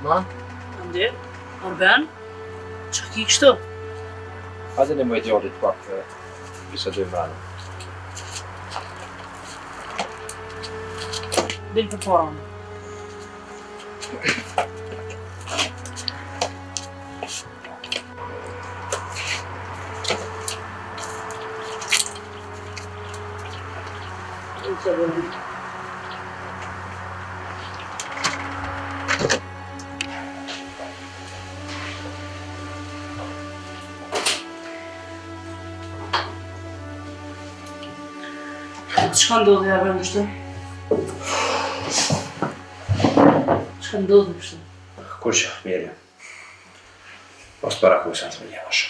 Ma? Ande, Arben, që ki kështu? Hajde në më djallit pak kisha dy mërë. Del për para më. Çka ndodhi Arben kështu? Çka ndodhi kështu? Kush, mirë. Pas para kusën të më njëmash.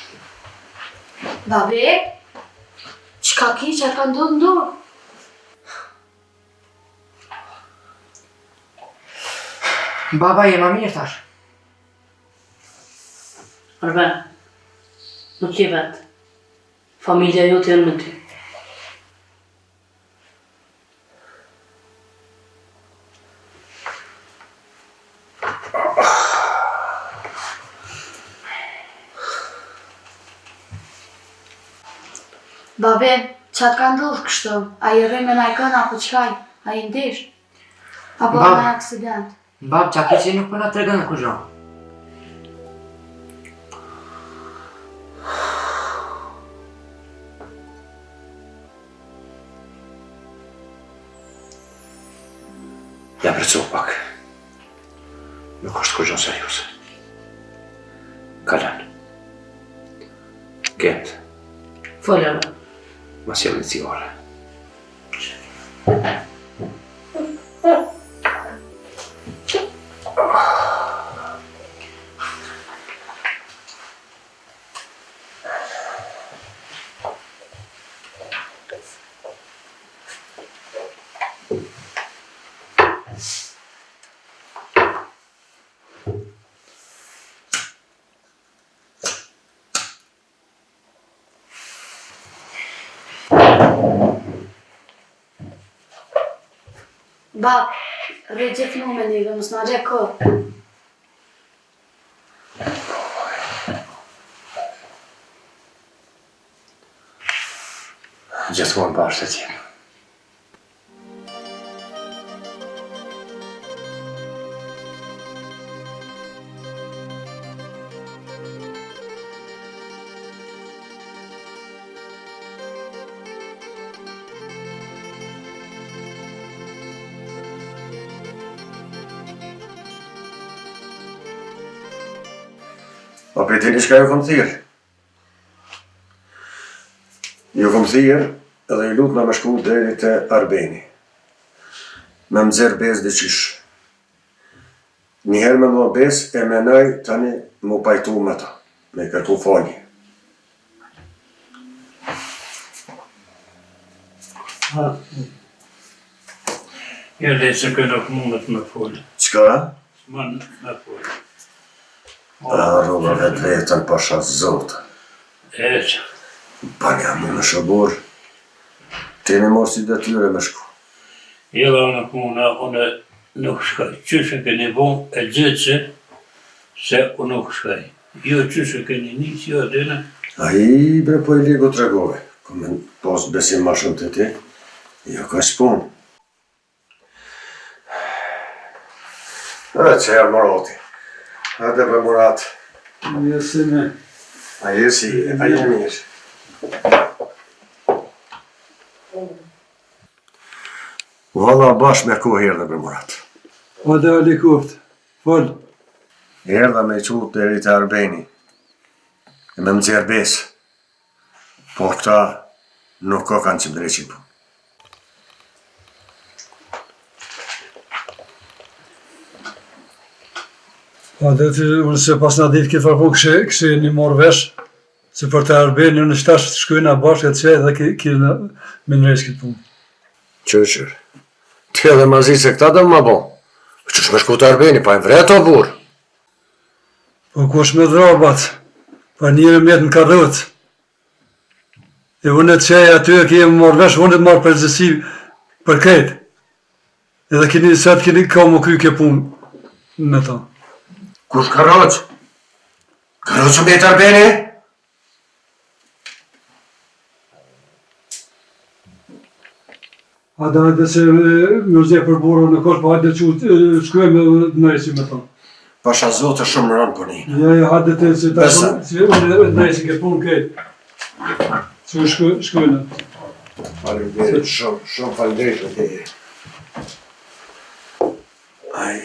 Babi, çka ki që ka ndodhë ndorë? Baba jema mirë tash. Arben, nuk je vetë. Familja jote janë me ty. Babi, që ka ndodhë kështu? A i rrë me najkën apo qkaj? A i ndesh? Apo Bab. me aksident? Bab, qa ki që nuk përna të regën e ku gjo. Ja përcu pak. Nuk është kur gjonë serios. Kalan. Gent. Folë Arben. Mas jam në cigare. Bab, rrë gjithë me një dhe mos në gjë kohë. Gjithmonë bashkë të tjenë. A për tini shka ju kom thirë? Ju kom thirë edhe ju lutë me shku deri të Arbeni. Me më dzerë bez dhe qish. Njëherë me më bez e menaj tani më pajtu me ta, me kërku falje. Jo dhe se kënë nuk mundet me folë. Qka? S'mund me folë. Rruga vetë vetën pasha zotë. Eqë. Banja mu në shëbor, ti në mos i detyre me shku. Jela unë puna, unë nuk shkaj. Qështë keni bon e gjithë se unë nuk shkaj. Jo qështë keni njës, jo dine. A i bre po i ligu të regove, kome pos besim ma shumë të ti, jo ka shpun. E që e morati. Hajde për Murat. Jesi me. A jesi, a je mirë. Valla bash me ku herdhe për Murat. Ode ali kuft. Fol. Herdha me i qut deri të Arbeni. E me më dzerë besë. Po këta nuk ka kanë që më dreqin po. A dhe të unë se pas nga ditë këtë farpun kështë një morë vesh, se për të Arbeni në shtash të shkujna bashkë e të qej dhe kërë me nërejsh këtë punë. Qëshër, ti edhe ma zi se këta dhe më bon. Qësh me shku të Arbeni, pa e vret o burë. Po kush me drobat, pa njëre mjetë në kadhët. E unë e të qej aty e kemë morë vesh, unë e të marë përgjësi për këtë. Edhe keni sëtë keni ka më kry ke punë me ta. Kush Karoç? Karoç me Tarbeni? Hajde se mërze për burë në kosh, po hajde që shkojmë nëjsi me thonë. Pasha zotë shumë rënë punin. Ja, hajde të se ta Besa. unë nëjsi ke punë këtë. Që shkojnë. Faleminderit shumë faleminderit për te. Ai.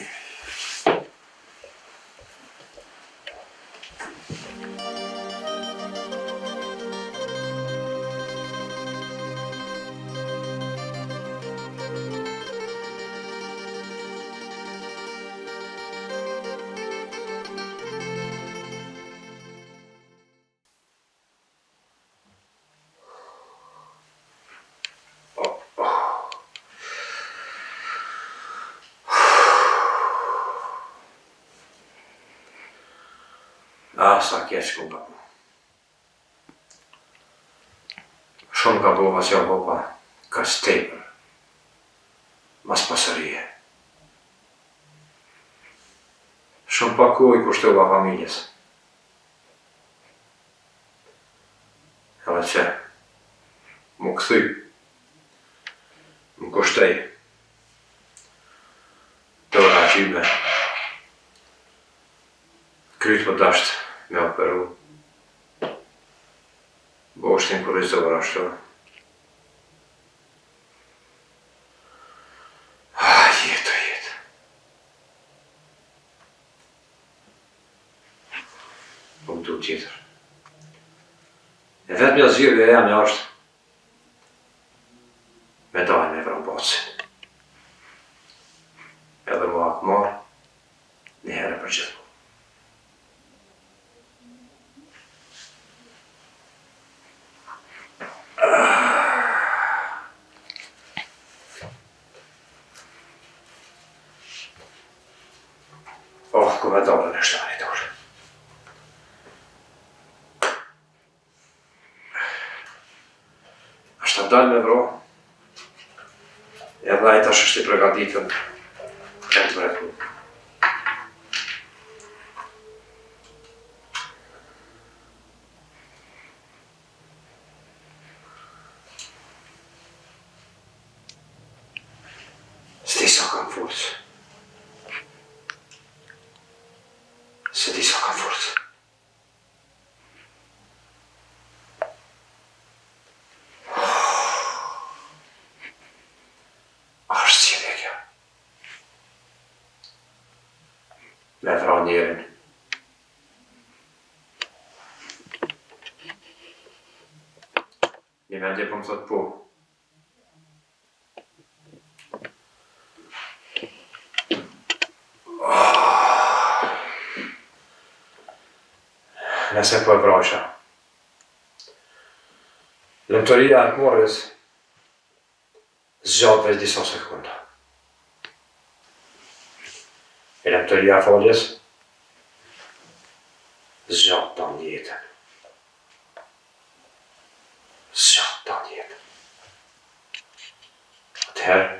Sa keq ku gabu. Shumë gabova që hopa ka tepër. Mas pasërije. Shumë paku I kushtova familjes. Edhe që mu këthy, më kushtej të raqime. Kryt për dasht me operu. Boshtin kurrizovër ashtu. Jetë. Po më du tjetër. E vetëmja zgjidhja e jam është me dajnë me vrambacin. Edhe mu akë marë, një herë për gjithë. Ku me dalën e shtani dorë. Ashtë të dalë me vro, edhe ai tash është I pregaditën e të mreku. S'di sa kam forcë. Se di sa ka forcë. Ashtë cilë e kjo. Me vra njerin. Një mendje po më thot po. Nëse po e vrasha. Lëmëtoria e morës zgjatë veç disa sekunda. E lëmëtoria e faljes zgjatë ta një jetën. Zgjatë ta një jetën. Atëherë,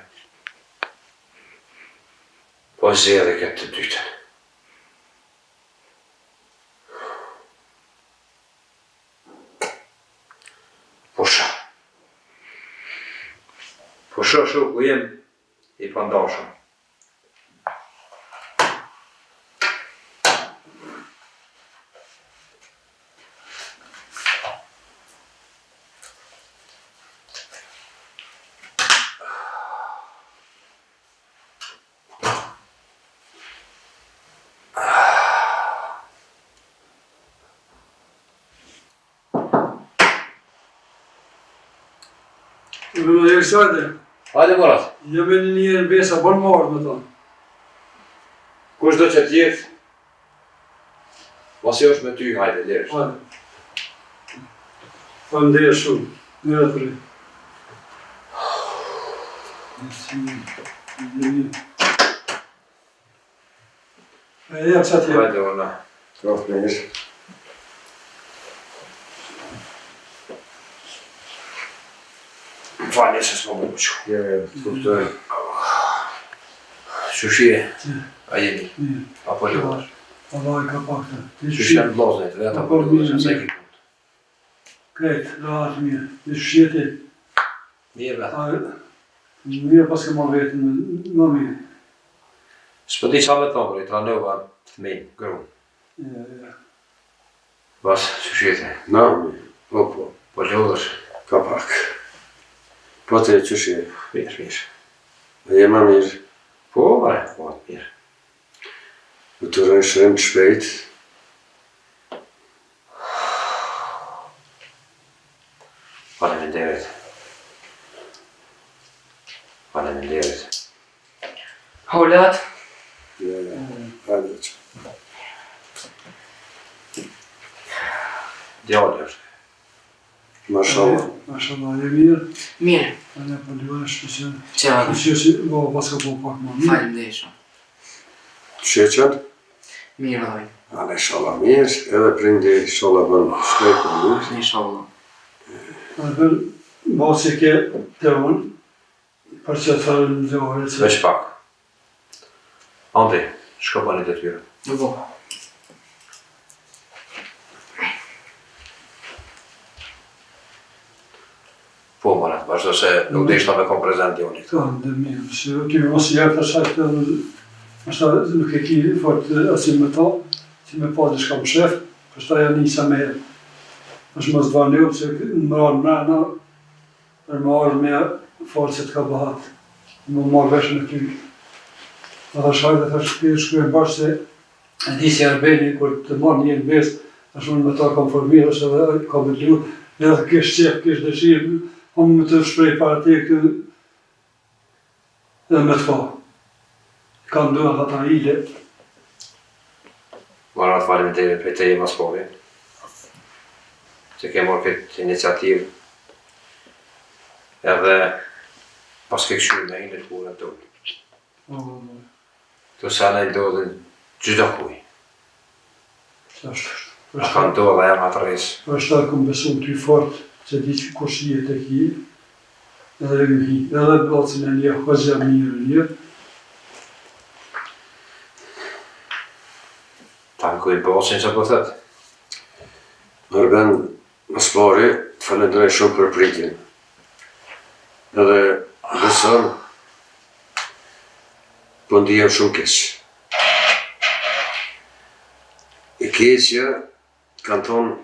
po zgjedhë këtë të dytën. Po shu ku jem I pandashëm. Hajde Murat. Jemi në një besa bon marrë me thonë. Kush do që t'jetë, mos është me ty, hajde, lirësht. Hajde. Faleminderit shumë. Mirë të ri. E jep që t'jep. Hajde, ona. Qoftë mirë. Më falje se s'mo më muqo. Të kuptoj. Shushie, a jemi? Apo lëvar? Allah I ka pak të. Ti Që janë blozët, dhe ata po duhet që se ki punë. Kretë, rahat mirë. Ti shqeti. Mirë vetë. Mirë pas ke marrë vetën më mirë. S'po di qa me thonë, I tranova të me, grunë. Ja. Bas, që shjeti. Na, po. Po lodhësh. Ka pak. Po të që shje. Mirë. E jema mirë. Po, bare, po, mirë. U të rëshëm të shpejt. Faleminderit. Holat, Ja, hajde që. Djallë është. Mashallah. Mashallah, e mirë. mirë, A ne po luash që që vado, si pas ka po pak më mirë. falem dhe shumë. Sheqen? Mirë dhoj, Ale shala mirë, edhe prindi shala bën shpejt për mirë. inshallah. A dhe basi ke të unë, për që të thërë në gjohë, që Veç pak. Andi, shko bani të tyre. Në bo. Po, marat, vazhdo se nuk dhe ishta me kom prezent joni këtu. të ndë mirë, që kemi mos jërë të shajtë është nuk e ki fort asim me ta, që me pa dhe shka më shef, për shta janë njësa me herë. është mos dva njëpë që më rarë mrena, për më arë me forë që të ka bëhat, më marrë vesh me ty. A dhe shajtë të shkruajnë bashkë se e di si Arbeni, kur të marrë një në besë, është unë me ta kam formirës edhe ka bëtlu, edhe kish qef, kish dëshirë, unë me të shprej para te këtë edhe me të fa. Ka ndonë ata ile. Marat, faleminderit për te i maspovi. Që ke morë këtë iniciativë. Edhe pas ke këshurë me hinë të kurën të ullë. Të sa në ndodhin gjitha kuj. A ka ndodhë e ma të resë. Për shtarë këmë besu ty fort, që di që kush jetë e ki, edhe më hi, edhe blacin e një, hëzja mirë një. Ta në kujtë bosin që po thëtë. Arben, më spari, të falendrej shumë për pritjen. Edhe besëm, po ndihem shumë keq. E keqja, kanë thonë,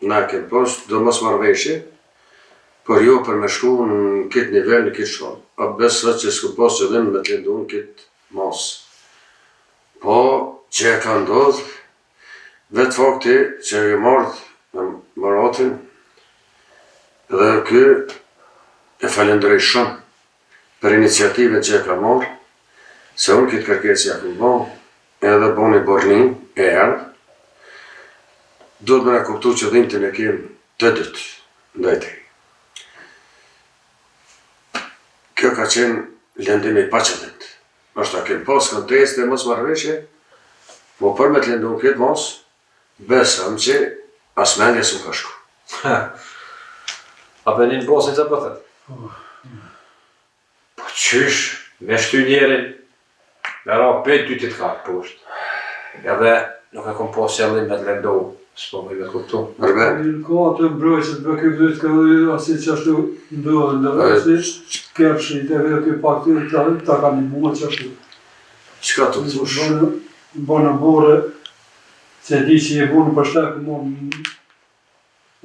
na kemë post, do mos marrëveshje, por jo për me shku në këtë nivel, në këtë shkollë. A besë që s'ku pas qëllim me të lendu në këtë mos. Po, që e ka ndodhë, vetë fakti që e mardhë në Maratin, dhe kë e falendrej shumë për iniciativën që e ka marrë, se unë këtë kërkesë ja këmë bon, edhe boni Borlin e erdhë, do të me në kuptu që dhimtin e kemë të dytë ndaj te. Kjo ka qenë lendimi pa qëllimt. Është ta kemë pas kontest e mos marrëveshje, po për me të lendu në këtë mos, besëm që as mendje s'm ka shku. A për një në bosin që po thëtë? Po qysh, me shty njerin, me ra 5 dy të ka poshtë. Edhe nuk e kom pas qëllim me të lendu, s'po më i vetë kuptu. Arben, Ka të mbrojtës, bë këtë dhëtë ka dhe asi që ashtu ndohën, dhe asi kërshit, e dhe këtë pak të ta ka një mua që ashtu. qka të thush? Bënë bore, që di që je bunë për shtekë mund,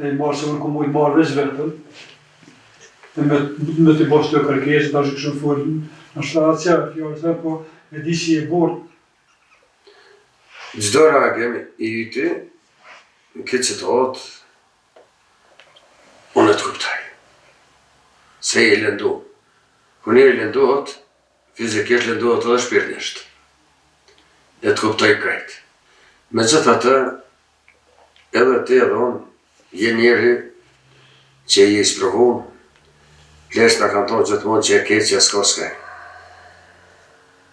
e i marë se unë ku mu i marë veç vetën, e me të bosh të kërkesë, ta është këshën full, në shtarat qërë, fjallë, po e di që je bunë. Gjdo reagim i yti, në këtë situatë, unë e të kuptaj. Se i lëndu. Kër njëri lënduhet, fizikisht lënduhet edhe shpirtnisht. E të kuptaj krejt. Me gjitha të, edhe ti edhe unë, je njeri që i isprovu, lesh në kanë tonë gjithmonë që e keqja s'ka s'kaj.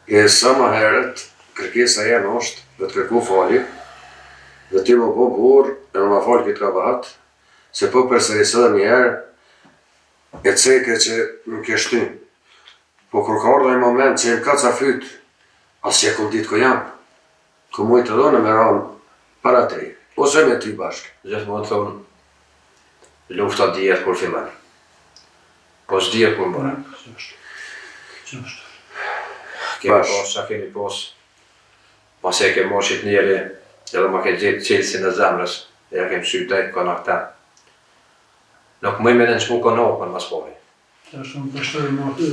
E sa ma herët, kërkesa jenë është, dhe të kërku fali, dhe ti më po burë, e më ma falë këtë ka bahat, se po përsërisë edhe njerë, e ceke që më keshty. Po kur ka ardha i moment që e më ka ca fyt, asë që e kom ditë ko jam. ku mujtë edhe me ranë para te, ose me ty bashkë. Gjithmonë thonë, lufta dihet kur fillon. Po s'dihet kur mbaron. Qështë. Kemi pas, sa kemi pas. Pas e ke moshit njeri, edhe ma ke gjetë qelsin e zemrës, e ja kem sytej konakten. Nuk më i menen që mu konakën mas pari. Ta shumë përshtojë më atë.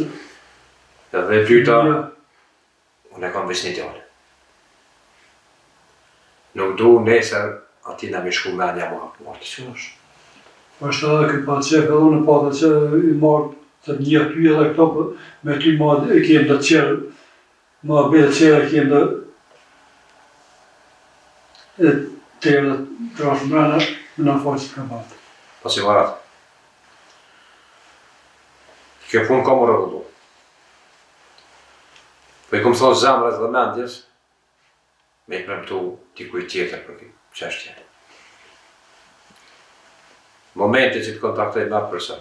Edhe e pyta, unë e kam vis një djallë. Nuk du nesër ati në mi shku menja më hapë. Qështë. Është edhe këtë pa qef edhe unë pata që i marrë të një ty edhe këto, me ty ma e kemë të qërë, ma bete qërë e kemë dhe e të edhe trashë mrena, me në faqë të kam batë. Pas i varat. Kjo punë ka më rëvëllu. Po i kom thonë zemrës dhe mendjes, me i premtu dikuj tjetër për këtë qeshtje. Momenti që të kontaktoj me atë person,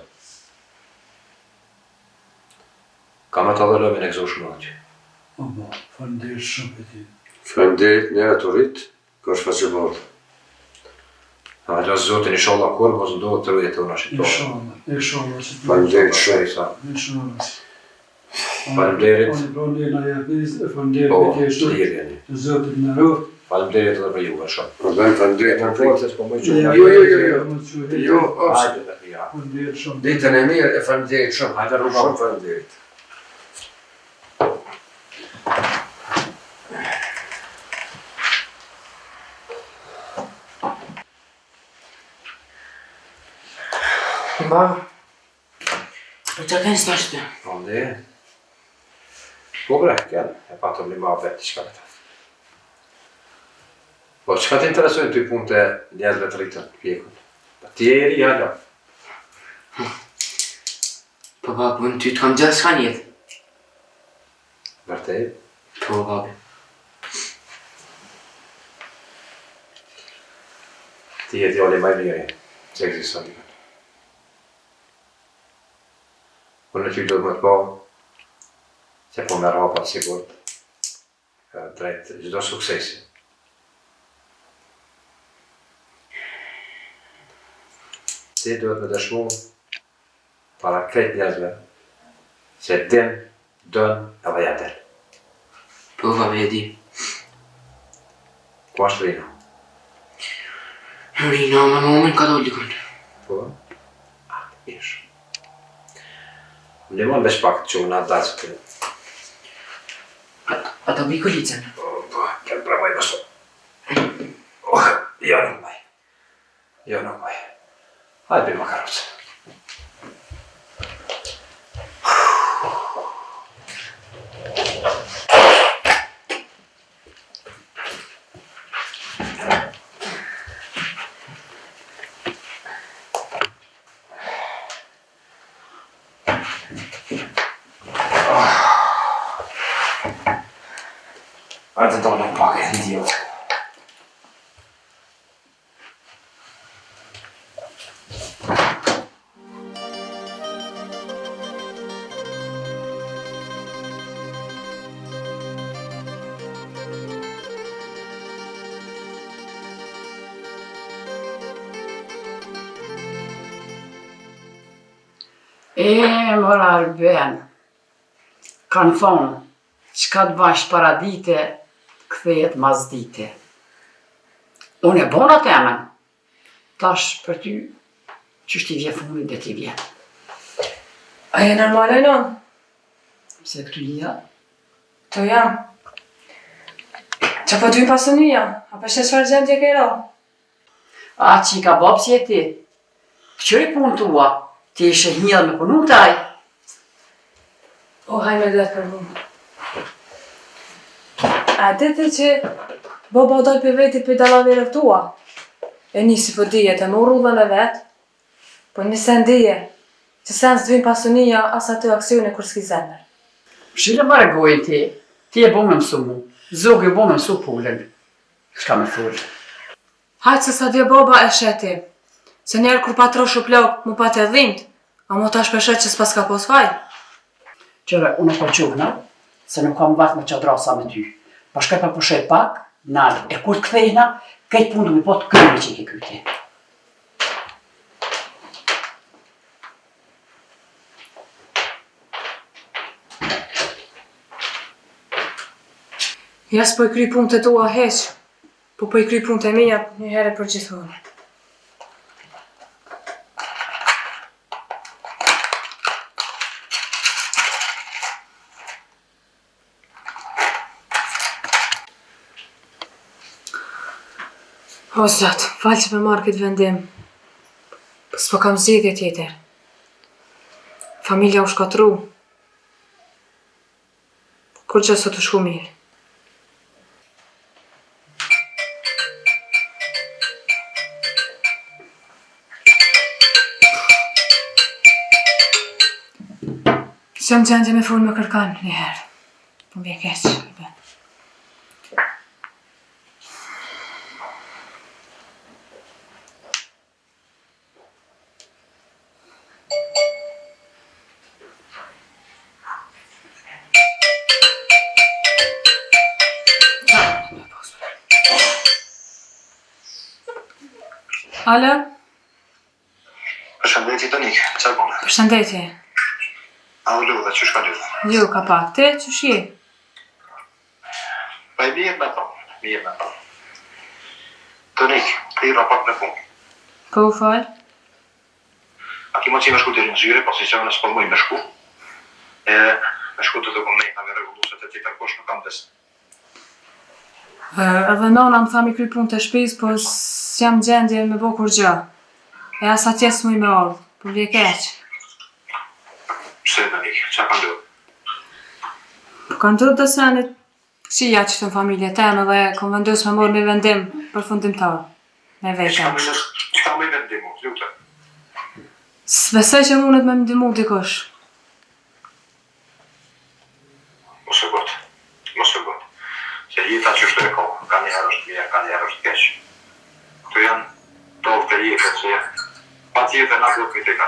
kam atë dhe lëmin e këzo shumë që. O bo, faleminderit shumë për ti. Faleminderit njëra të rritë, ka është faqe bardë. A lasë Zotin inshallah kur, mos ndohet të rrujët të unë ashtë Inshallah. Faleminderit shumë. Inshallah. Faleminderit. Faleminderit na jepis, faleminderit Po, për ti shumë. lirjeni. Zotit në rrëf. Faleminderit edhe për juve shumë. Më bëjmë faleminderit në frikë. Se s'po më qënë. Jo, ose. Hajde dhe pija. Faleminderit shumë. Ditën e mirë e faleminderit shumë. Hajde rruga. Shumë faleminderit. Ba, Po që kënë s'ta shtë? Ande. Po bre, kënë, e patëm një ma vetë, qëka me ta. Po, qëka të interesojnë të i punë të njerëzve të rritën, pjekën? Ti e eri, jala. po babu, unë ty të kam gjallë s'ka njetë. Vërtej. Po babu. Ti e djali maj mirë, që egziston një. Unë ty do të më të po, që po merë hapat sigurt, drejt gjdo suksesi. Ti duhet me dëshmu para krejt njerëzve, që din, dën edhe ja del. Po babu e di. Ku është Rina? Rina, me momen ka dolli kënë. Po? Ish. Më limon veç pak që unë atë dalë që të... Ata bi kolicën. Po, kënë pravoj mëso. Jo nuk maj. Jo nuk maj. Hajde bëjmë karocë. Hajde do nuk pak e idiot. Mora Arben, kanë thonë, qka të bash para dite, kthehet mas dite. Unë e bona temen, tash për ty, qysh t'i vje fundit dhe t'i vje. A je normale non? Pse këtu lija, To jam. Qa po t'vim pasunia? A për shë qëfar gjendje ke ro? a që i ka bab si e ti, qëri punë tua, ti ishe njëllë me punu taj. O, haj me dhe për mu. A dete që boba doj për veti për dalavirëv tua? E nisi për dijet e më rrullën e vetë, po nise ndije, që sen s'dvim pasunia as aty aksione kur s'ki zemër. Shile më regojnë ti e bo me mësu mu, zogë e bo me mësu pullën. Shka me thurë. Hajtë se sa dje boba e sheti, se njerë kur patrosh u plok mu pat e dhimt, a mu tash përshet që s'pas ka pos faj. Qëre, unë po quhna, se nuk kam vatë me qadrasa me ty. Pa shkaj pa përshet pak, Nalë, e kur të kthejna, këtë punë du mi po të kërëve që i ke kyti. Ja s'po i kry punët e tua heq, po i kry punët e mija një herë për gjithmonë. O Zot, falë që me marrë këtë vendim. S'po kam zgjedhje tjetër. Familja u shkatru. Kur gjë sot u shku mirë. S'jam gjendje me fol me kërkan njëherë. Po m'bje keq. Alo? Përshëndetje Tonik, çfarë bën? Përshëndetje. A u lodha, çu shka lodha? Jo, ka pak. Te, qysh je? Pa i mirë me to. Tonik, ti raport në punë. Po u fal? A ki mund që me shku të rinëzyre, pasi që në s'përmoj me shku. Me shku të dokumenta, me regulluset e tjetër, kush nuk kam desë. Edhe nona më tha mi kry punë të shpis, po s'jam gjendje me bo kur gjë. E asa tje s'muj me ardhë, po vje keq. Pse Tonik, qa ka ndodhë? Po ka ndodhë të senit qia që të në familje temë dhe kom vendos me morë me vendim për fundimtar. Me vetëm. Qka me vendimu, lutë? S'besoj që mundet me ndimu dikush. Mos e gotë. Se jeta që shtë e ko, ka njëherë është mirë, ka njëherë është keq. Këtu janë tolë të jetë, që pa tjetë nga gotë mi të ka.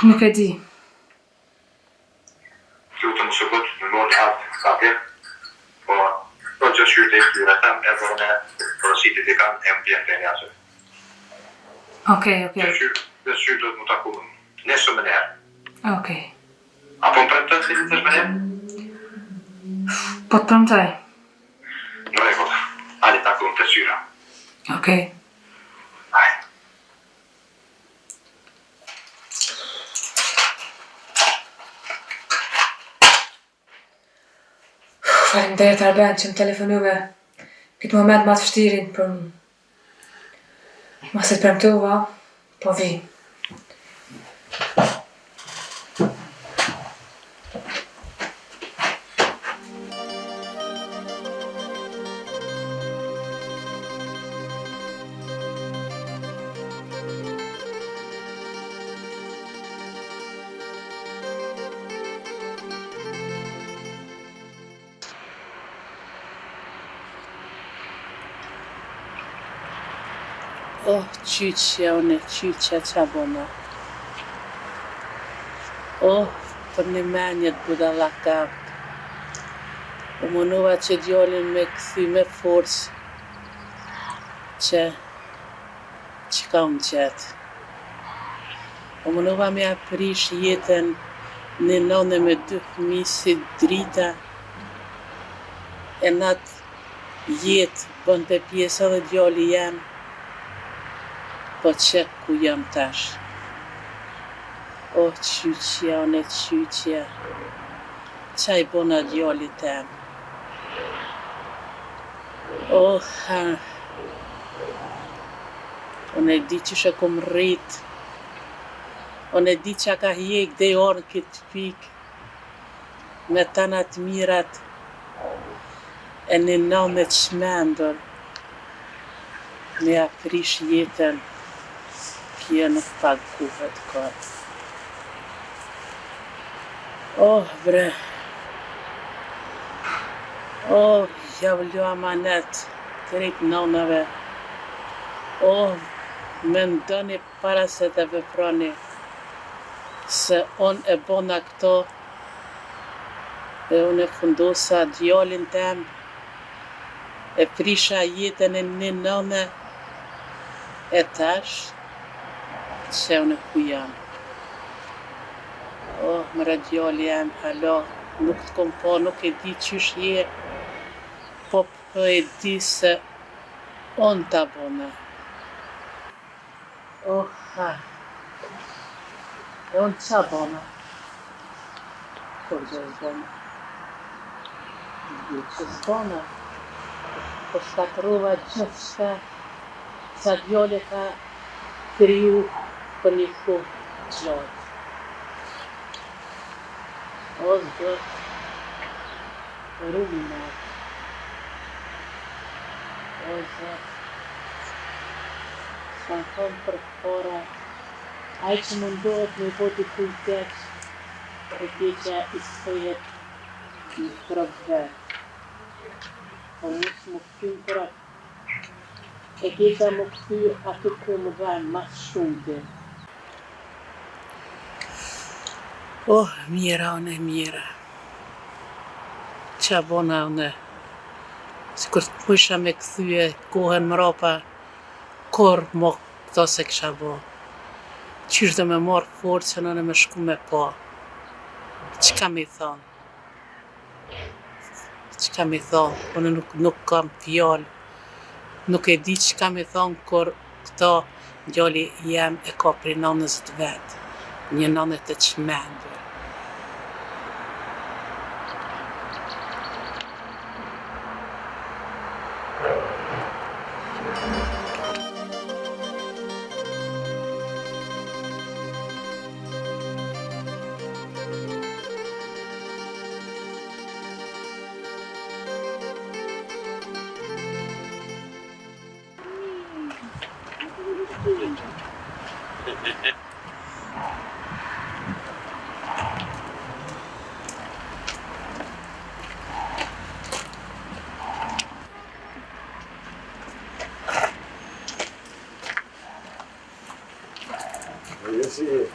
Nuk e di. Lutë mos e gotë, në mërë atë kake, po që shyrë të i tyre tem, e për në përësitit i kanë, e më bjenë të njësë. Okej. Dhe shyrë do të më taku nesë më njerë. Okej. Apo më premtë të të më njerë? Po të premtoj. Në rregull, hajde takojmë të syra. Okej. Hajde. Faleminderit Arben që më telefonove këtë moment ma të vështirin për më. Mase të premtova, po vi. Oh, qyqja, qyqja qa bona. Oh, për një menjet budallakavt. U mënova që djallin me këthi me forcë që ka unë gjetë. U mënova me aprish jetën në nane me 2 fëmijë si drita. E natë jetë bënte pjesë edhe djalli jam. Po që ku jam tash? O qyqja, qyqja, qa i bona djalli tem? Unë e di që shë kom rrit, unë e di që ka hjek dhe orë këtë pik, me tanat mirat, e një namë të shmendur, me aprish jetën, kjo nuk paguhet kërë. Oh, bre. Oh, javlu amanet, krejt nonave. Oh, me ndoni para se të veproni, se on e bona këto, E unë e fundosa djalin tem, e prisha jetën e një nëme, e tash, që unë ku jam. Oh, mëra djali jam, hala, nuk të kom pa, nuk e di qysh je, po e di se unë ta bëme. Oh, ha. E unë qa bëme? Kur gjë bëme? Dhe që s'bëme? Po shkatrova gjithë shka, sa djali ka kriju për një kohë gjatë. O Zot, rrugë. O Zot, sa thonë për para, ai që mundohet me boti kujteq, e keqja i sojet në provvet. Po mos më këthy për atë, e keqja më këthy aty ku më dhenë mas shumëti. Oh, mira, une mira. Qa bona une? Si kur të pusha me këthyje kohën mrapa, kur mo këto se kësha bo. Qysh dhe me marë forcën une me shku me pa. Qka mi thonë? Qka mi thonë? Une nuk kam fjallë. Nuk e di qka mi thonë kur këto djali jem e ka pri 90 vetë. Një nënët të qmendur.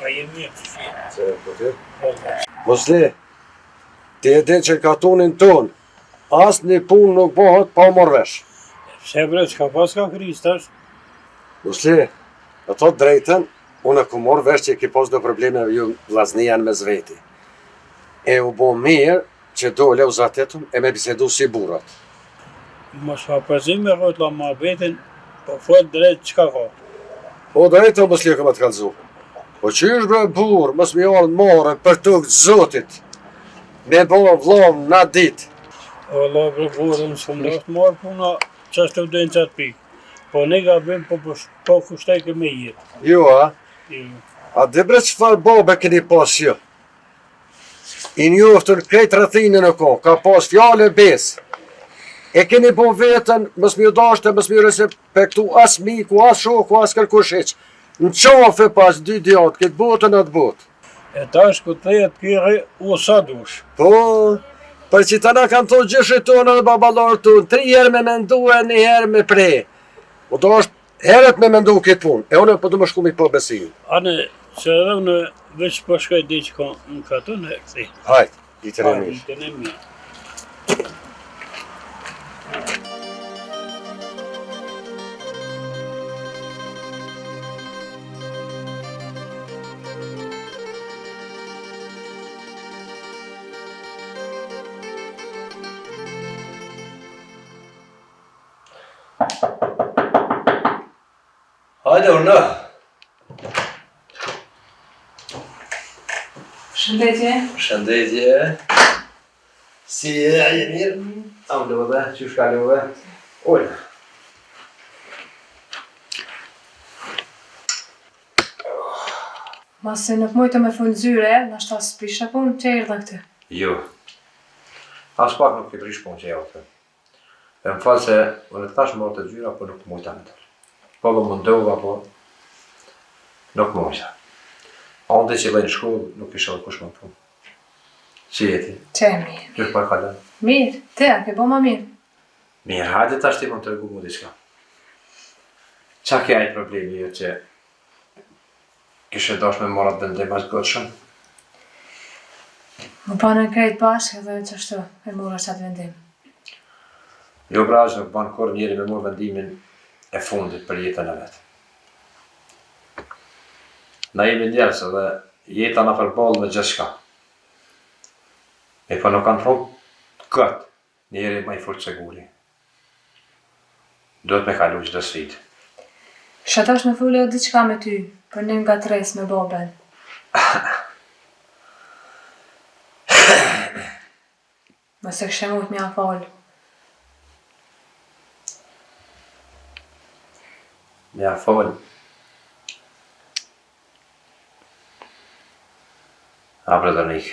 A je mirë që shi. Se, po ti? Mosli, ti e di që katunin ton, as një pun nuk bëhet pa u marrë vesh. Pse bre, çka pas ka krizë tash? Mosli, e thot drejten, unë e ku marrë vesh që i ki pas do probleme ju vllaznijan me zveti. E u bo mirë që dole u zatetun e me bisedu si burat. Mos fa përzim me rrotla ma betin, po fot drejt çka ka. Po drejten mosli e këma të kalzu. Po qysh bre burë, mos mi orë marë për tokë zotit, me bo vlom na dit. Allah bre burën, së më dashtë marë puna, qashtu dojnë qatë pikë. Po ne gabim, po kushtaj ke me jetë. Jo, a? Jo. A dhe bre qëfar bobe keni pas jo? I njoftën krejt rëthinën e ko, ka pas fjale besë. E keni bo vetën, mës mi u dashte, mës mi respektu as miku, as shoku, as kërkush heq. Në qafe pas 2 djatë, këtë botën atë botë. E tash ku të jetë kire, u sa dush. Po, për që të na kanë thonë gjëshët tonë dhe babalarë tonë, 3 herë me mendu e 1 herë me prej. O do është herët me mendu këtë punë, e une po du më shku mi po besimin. Ane, se edhe unë veç po shkoj di që ka në katun e këthi. Hajt, i të Pa, remi. i të ne mirë. Hajde unë. Shëndetje. Shëndetje. Si e, a je mirë? Am lodhe, qysh ka lodhe? Ullë. Masi nuk mujtë me fund zyre, nashta s'prisha punë që erdha këtë. Jo. As pak nuk e prish punë që e otë. E më falë se unë të tash më të gjyra, po nuk mujta me tërë. Po dhe mundova, po nuk mujta. Ande që lejnë shkollë, nuk isha dhe kush më punë. Si jeti? Që e mirë. Qysh pa kalën? Mirë, te, a ke bo ma mirë. Mirë, hajde tash ti më të regu mu diçka. Qa ke ajtë problemi jo që kishe dash me marat vendim as gotshëm? Më panën krejt bashkë edhe qështu e mora qatë vendim. Jo braj nuk ban kur njeri me mor vendimin e fundit për jetën e vetë. Na jemi njerëz edhe jeta na përball me gjithçka. E po nuk kanë thonë këtë, njeri më i fort se guri. Duhet me kalu çdo sfidë. Shatash me fulle o diçka me ty, për një nga tres me baben. Mëse kështë mujt mja falë. Mja falë. A brëdërnik.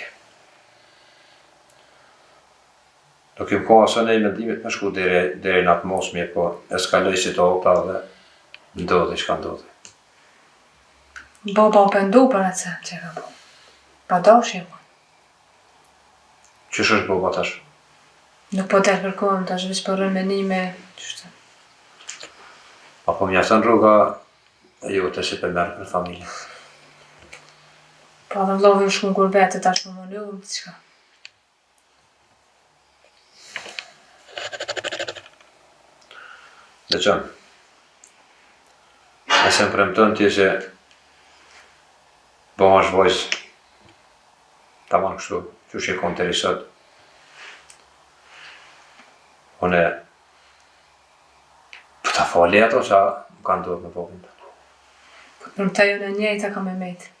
Nuk im koha së nej mendimit me shku deri në atë mosmje, po eskaloj situata dhe ndodhi çka ndodhi. Baba o pëndu për atë sem që ka po. Pa dashje po. Qysh është baba tash? Nuk po të kërkojmë tash veç për rëmenime, qështë. Apo mjafton rruga jote si për merë për familje. Pa dhe vlovi u shkun kur vete tash më më lëvëm, diçka. Dhe qënë, e se më premton tje që po ma shvojz ta manë kështu, që që konë të risot. Une po ta fali ato që më kanë duhet me popin të. Për më të ju në njejta kam e mejtë.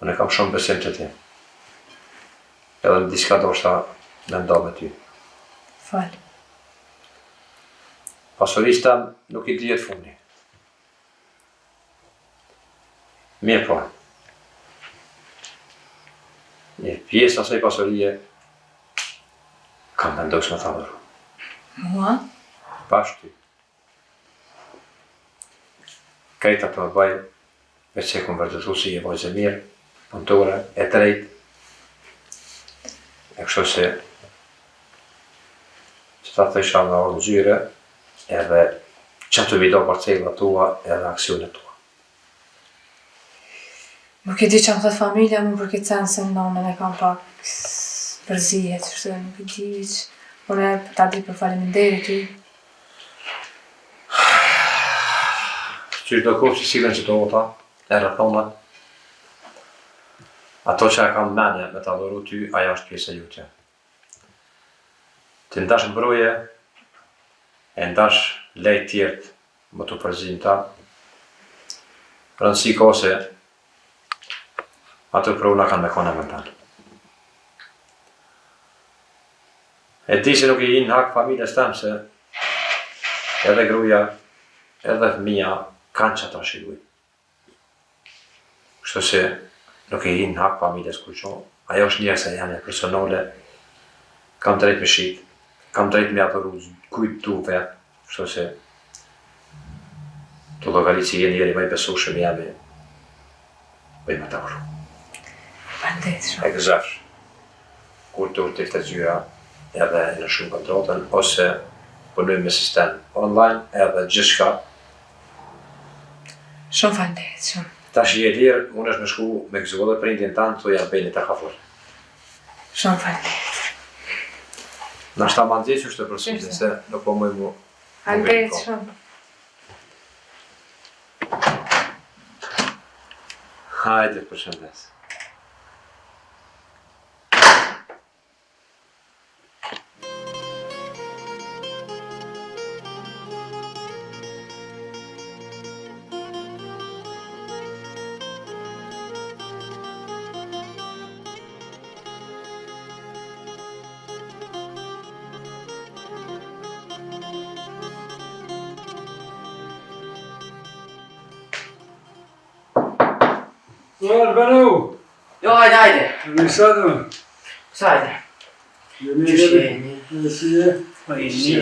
Une kam shumë besim që ti. Edhe në diska do shta me nda me ty. Falë. Pasurisë tam nuk i dihet fundi. Mirë po. Një pjesë asaj pasurie kam vendos me ta dhuru. Mua? Pash ty. Krejt ato e baj, veç se kom vërtetu si e vajzë mirë, punëtore, e drejt. E kështu se që ta të isha nga orë në zyre, edhe që të vido parcela tua edhe aksionet tua. Nuk e di që më thët familja mu për këtë sen se nëmen e kam pak përzije, që shtu e nuk e di që, por e ta di për faleminderit ty. Qysh do kohë që sillen që të ota, e rëthonat, ato që e kam menje me të adhuru ty, aja është pjesë e jutje. Ti ndash mbroje, e ndash lejt tjertë më të përzim ta, rëndësi ka se ato pruna kanë me kone me tanë. E di se nuk i hinë hak familjes tem se edhe gruja, edhe fëmija kanë që ta shiguj. Kështu se nuk i hinë hak familjes kur qonë, ajo është njërë se janë personale, kam drejt me shqit, kam drejt me adhuru kujt du vetë, kështu se të llogarit që jeni njeri më i besueshëm jemi më i madhur. Faleminderit shumë. Egzakt. Kur të urtë të zyra edhe në shumë kontrolën, ose punojmë me sistem online edhe gjithçka. Shumë faleminderit shumë. Tash je lirë, unë është me shku me gëzu edhe prindin tanë, të ja bëjnë të kafor. Shumë faleminderit. Na shta ma nxeq është të përsëritin, se nuk po mëj mu... Faleminderit shumë. Hajde, përshëndes. Banu! Jo, hajde. Nisadu! Sa hajde? Qysh jeni? Si je? Pa i një,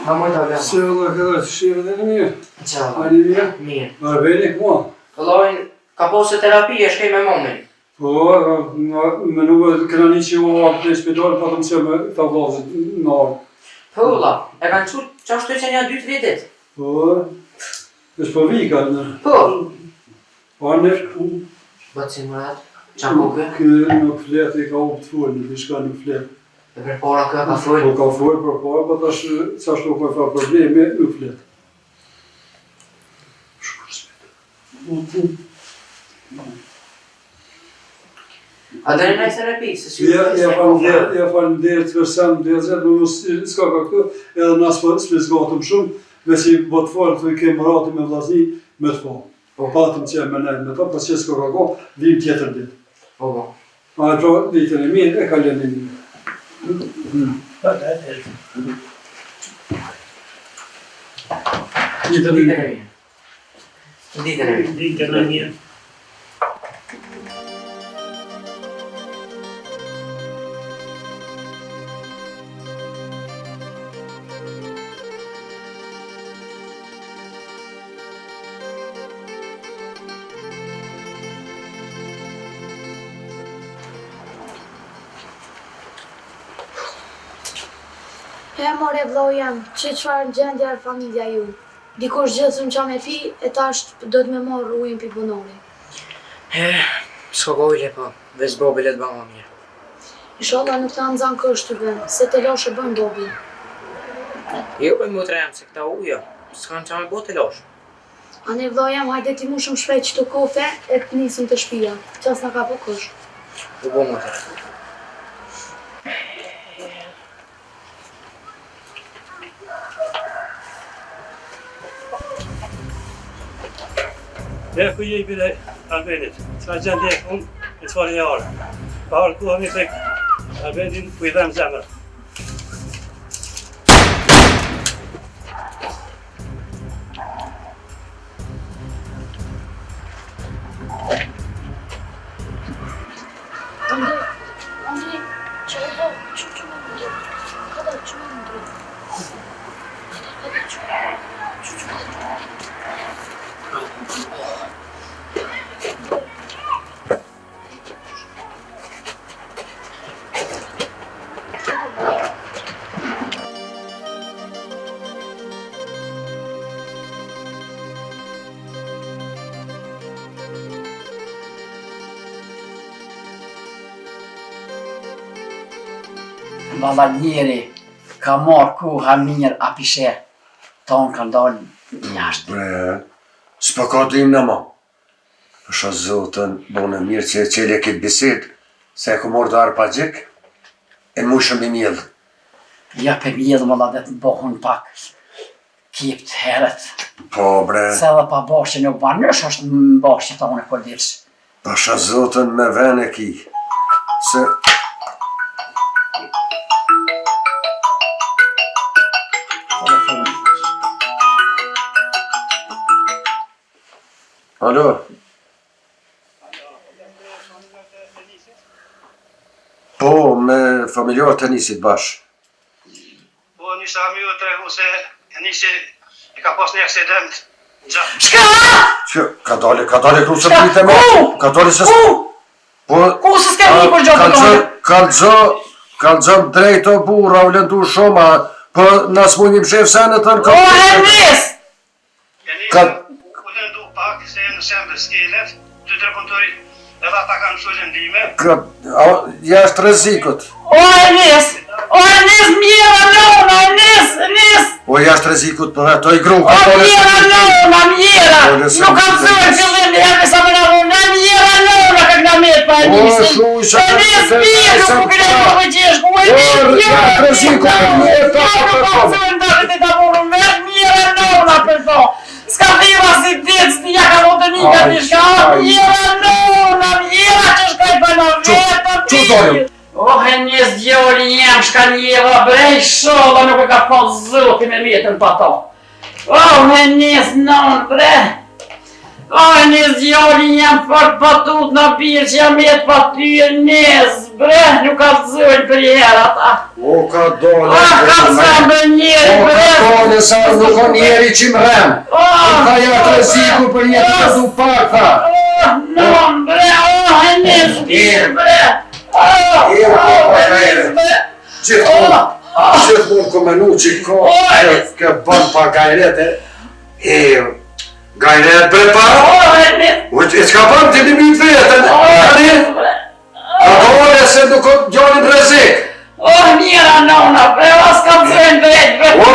Ha moj të avjama. Se Allah kada të shirë dhe në mirë. Qala. Ani mirë? Mirë. Marbeni mua? Këllojnë, ka posë terapi e shkej me momin. Po, me nuve këna një që u apë në spital, pa të mëse me të vlazit në orë. Po, la, e kanë qurë që ashtu që një 2 vitit. Po, është po vika në. Po. Anë, Bëtë si mërat, qa po kë? kë nuk flet e ka unë të folë, në shka nuk flet. E për para kë ka folë? Po ka folë për para, po tash sa shto ka fa probleme, nuk flet. A dhe në terapi, se si Ja falenderit për sen, s'ka ka këtu, edhe nas për zgatëm shumë, vesi bot falë të i kemë rati me vlazni, me të falë. Po patëm që e me nejtë me ta, pas që s'ka ka, vim tjetër ditë. Po. A e pra ditën e mirë, e kalën e mirë. Ditën e mirë. Ditën e mirë. E more vllau jam, që qëfar në gjendje arë familja ju. Dikush gjithëm qa me pi, e tash do të me morë ujnë pi punori. S'ka gojle po, veç bobi le të bëma mirë. Inshallah nuk të anëzan kështu vend, se të lashe bën bobi. Jo për mu të rejem se këta uja, s'kan qa me bo të losh. A ne vllau jam, hajde ti mu shumë shpejt qëtu kofe, e të nisim të shpia. Qas në ka po kësh. U bo mu të. Dhe ku je i bile Albedit, s'ka gjendje unë e të fari e arë. Pa arë ku hami tek Albedin ku i dhem zemrë. Andrej, që e do, që me mëndre? Kada, që me mëndre? Kada, që me mëndre? Valla njeri ka marrë koha mirë apishe, tonë ka ndalë njashtë. Bre, s'po ka dim në ma. Pasha zotën, bonë mirë që e qelje këtë bisedë, se e ku morë darë pa gjik, e mu shumë i mjedhë. Ja për mjedhë më la dhe të bohun pak kipt heret. Po bre, Se edhe pa bashkë nuk banësh është më bashkë tonë e kodilës. pasha zotën me vene ki, se... Alo? Po, me familjarë të Enisit bashkë. Po, një sami ju të regu se Enisi e ka pas një aksident. Shka! Që, ka dale krusë të pritë e me? Ka dale se... Po... Ku se s'ka një për gjotë të tonë? Kalëzëm drejt o burra, u lëndu shumë, po nësë mu një mshef senet të në O, Enis! U lëndu pak se në sembe s'kelet, të tre kontori edhe ata kanë shumë lëndime. Jashtë rezikët. O, Enis! O, Enis, mjera lona, Enis! O, jashtë rezikët, për ato i gru. O, mjera lona, mjera! Nuk kam zërë fillim një herë sa më në vonë, mjera lona ka nga metë pa Enisin. Enis, mjera, nuk këne në përgjesh, ku Enis, jashtë rezikët, mjera, nuk kam zërë në dërët e të burë në vetë, mjera lona për to. S'ka dhima si ditë, s'nja ka do të një ka të shka, mjera lona, mjera që shkaj për në vetë, mjera. Oh, e njës djoli jem, shka njeva brej shoda nuk e ka pas zoti me metën pa to. Oh, e njës non bre. Oh, e njës djoli jem fort patut në birë që jam jetë pa ty e njës bre. Nuk ka zëllë për jera ta. O, ka dole. Oh, ka zëllë për njeri bre. O, ka dole sa nuk o njeri që më rem. Ka jashtë reziku për jetë të du pak, tha. Oh, non bre, oh, e njës birë bre. Gjithë mund këmenu që ka bën pa gajrete, Gajnet preparo! E s'ka bën ti limit vetën! Tani? Apo se nuk o gjallin rrezik! Mira nonna, però scazzare vetë! Po,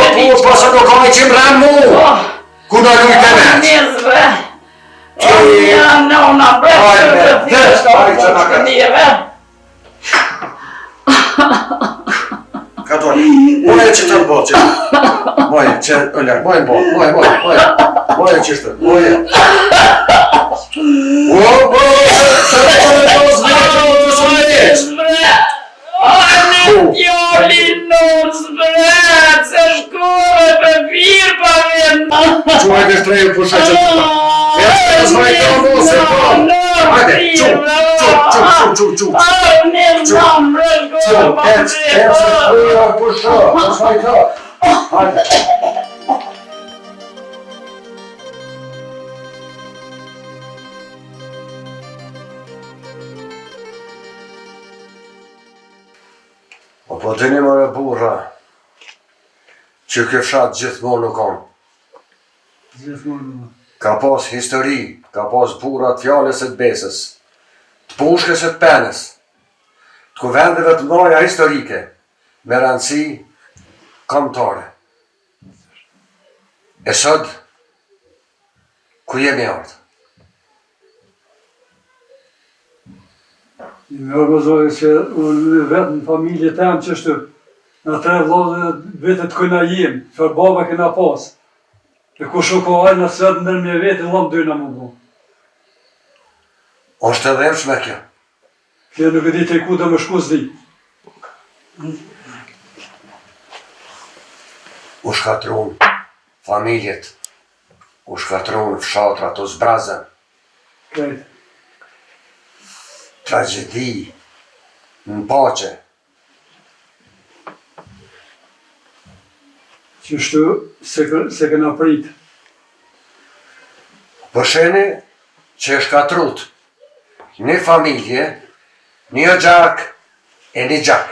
pasa nuk ka i qimran mu! Ku na lujt e vetë? Mira nonna, Ka doni, moje që të bëtë që. Moje që, moje qishtë, moje. Čuvaj te štrejim puša që të pa. Po të një mëre burra, që kjo fshat gjithmonë nuk on. Ka pas histori, ka pas burra të fjales e të besës, të pushkës e të penës, të kuvendeve të mdoja historike, me rëndësi kombëtare. E sot, ku jemi ardhë? Me organizojë që vetë në familje temë qështu, në 3 vllazë vetet këna jem, që baba këna pas. E ku shokoj në sëtë ndër me vetë, lëmë dyna më bu. Është edhe emshme kjo? Kjo nuk e di të ku të më shku s'di. U shkatrun familjet, u shkatrun fshatrat, u zbrazën. Krejt. Tragedi, në pace. Qështu se këna prit. Përsheni që është katrut një familje, një gjak e një gjak.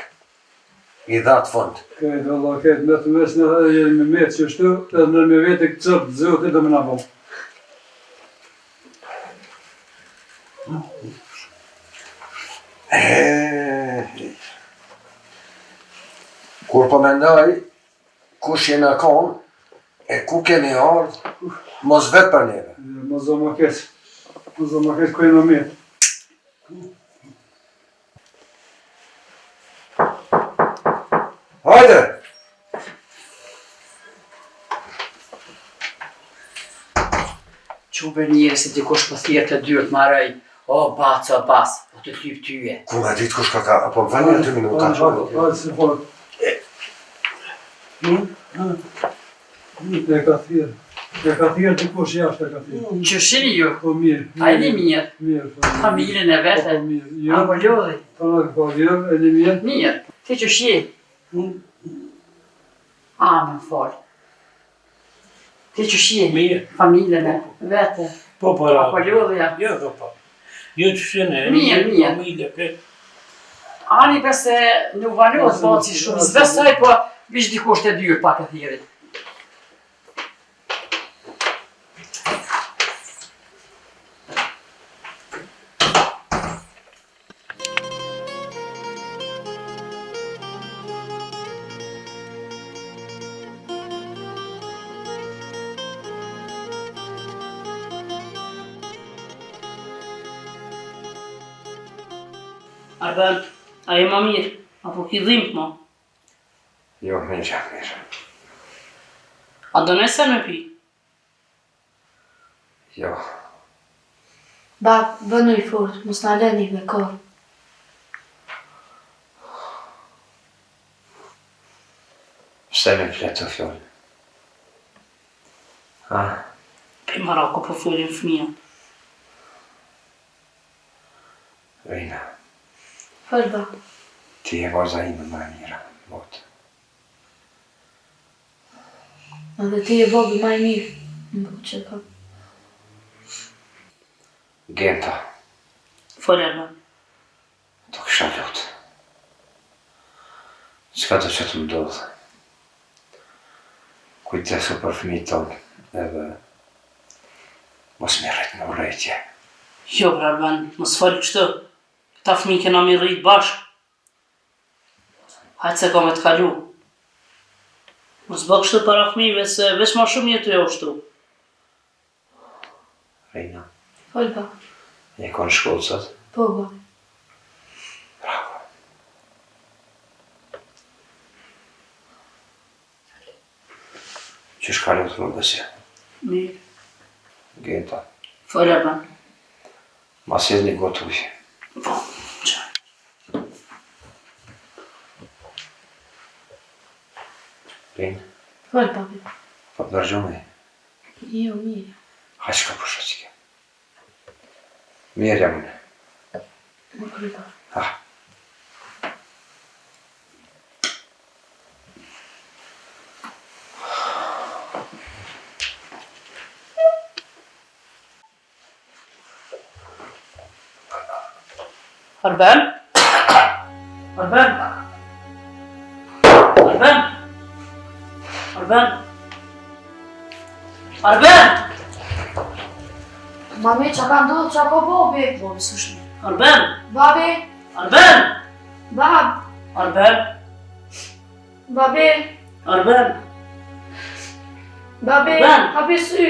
I dhatë fund. Krejt, Allah, krejt, me të mes në jemi me qështu, edhe në me vete këtë cërtë zëtë dhe më në bo. Kur po mendoj, kush jena konë, e ku kemi ardhë, mos vetë për neve. Mos do më kes ku jena mirë. Hajde! Quber njëri se dikush po thirë të dyrë të maroj, o baco, bas, po të t'lyp tyje. Ku nga ditë kush ka, apo më vëllë 2 minuta. Hajde se fort. E ka thirë. E ka thirë dikush jashtë e ka thirë. Që shini ju? Po mirë. A e një mirë? Mirë. Familjen e vete? Po mirë. Apo lodhi? Po mirë, e një mirë. Mirë. Ti që shje? A, më falë. Ti që shje? Mirë. Familjen e vete? Po para. Apo lodhja? Jo, po. Jo që shene, Mirë. familje, Ani përse nuk vanohet baci shumë, s'besoj, po vish dikush të dyrë pak e thirit. Arben, a e ma mirë, apo ki dhimt ma? Jo, mirë. A do nëse me pi? Jo. Bab, bënu i fort, mos na leni me kohë. Pse me fletë të fjollë? Ha? Pe Maroko po folin fëmija. Rina, Fol, bab. ti e vaza ime më e mira, botë. Edhe ti e babi ma i mirë. Më bu që ka. Genta, Fol, Arben. të kësha lutë. Qka të që të më dodhë? Kujtesu për fëmijë tonë, edhe mos me rrit në urrejtje. Jo, bre Arben, mos fol kështu. Këta fëmijë kena mi rrit bashkë. Hajtë se ka me të kalu. Mos bë kështu para fëmijëve se veç ma shumë jetu jo kështu. Reina, Fol ba. je ka në shkollë sot? Po ba. Bravo. Qysh kalu të rrugësje? Mirë. Geta, Fol Arben. ma sjell një gotë ujë. Po, qaj. Reina, Fol babi. po të nërgjoni? Jo, mirë. Hajtë shka për shëqike. Mirë jam në. Më kryta. Ha. Arben? Arben? Arben? Arben? Arben? Mami, qa ka ndodhë, qa ka bobi? Bobi s'është mirë. Arben? Babi, Arben? bab, Arben? babi, Arben? babi, Ben. hapi sy.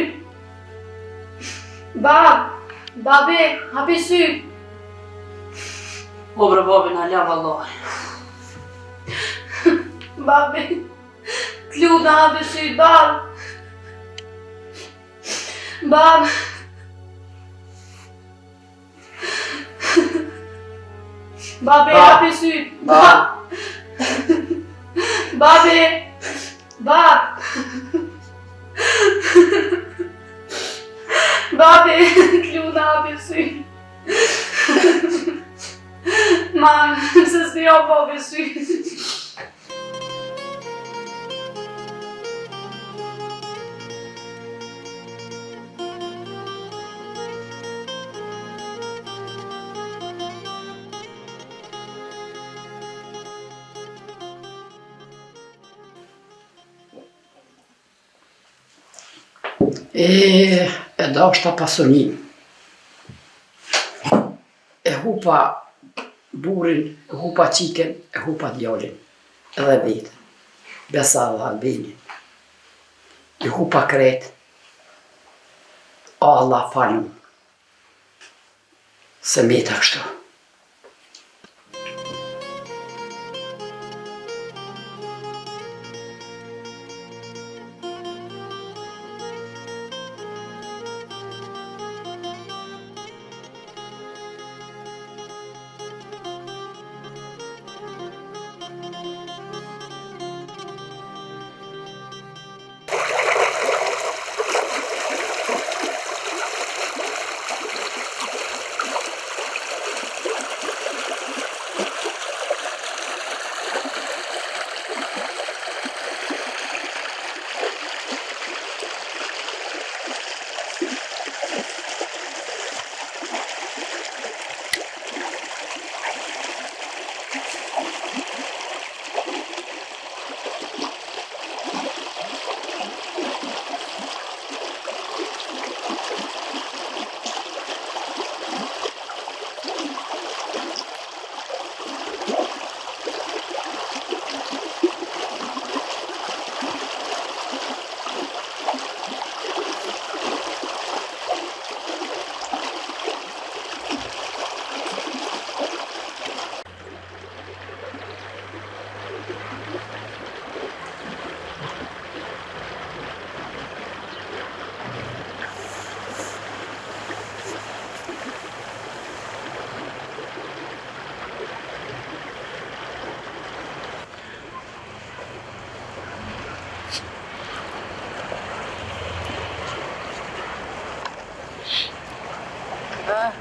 Bab, babi, hapi sy. O bre Bobi, na la vallahi. Babi, t'luta hapi sy, bab. Bab. Babi, hapi sy. Bab. Babi, bab. Babi, t'luta hapi sy. Mam, se s'di o babi sy. E dashta pasunin. E hupa burin, e hupa qiken, e hupa djallin. Edhe vetë. Besa dhe Albini. I hupa kret. Allah falem. Se meta kështu.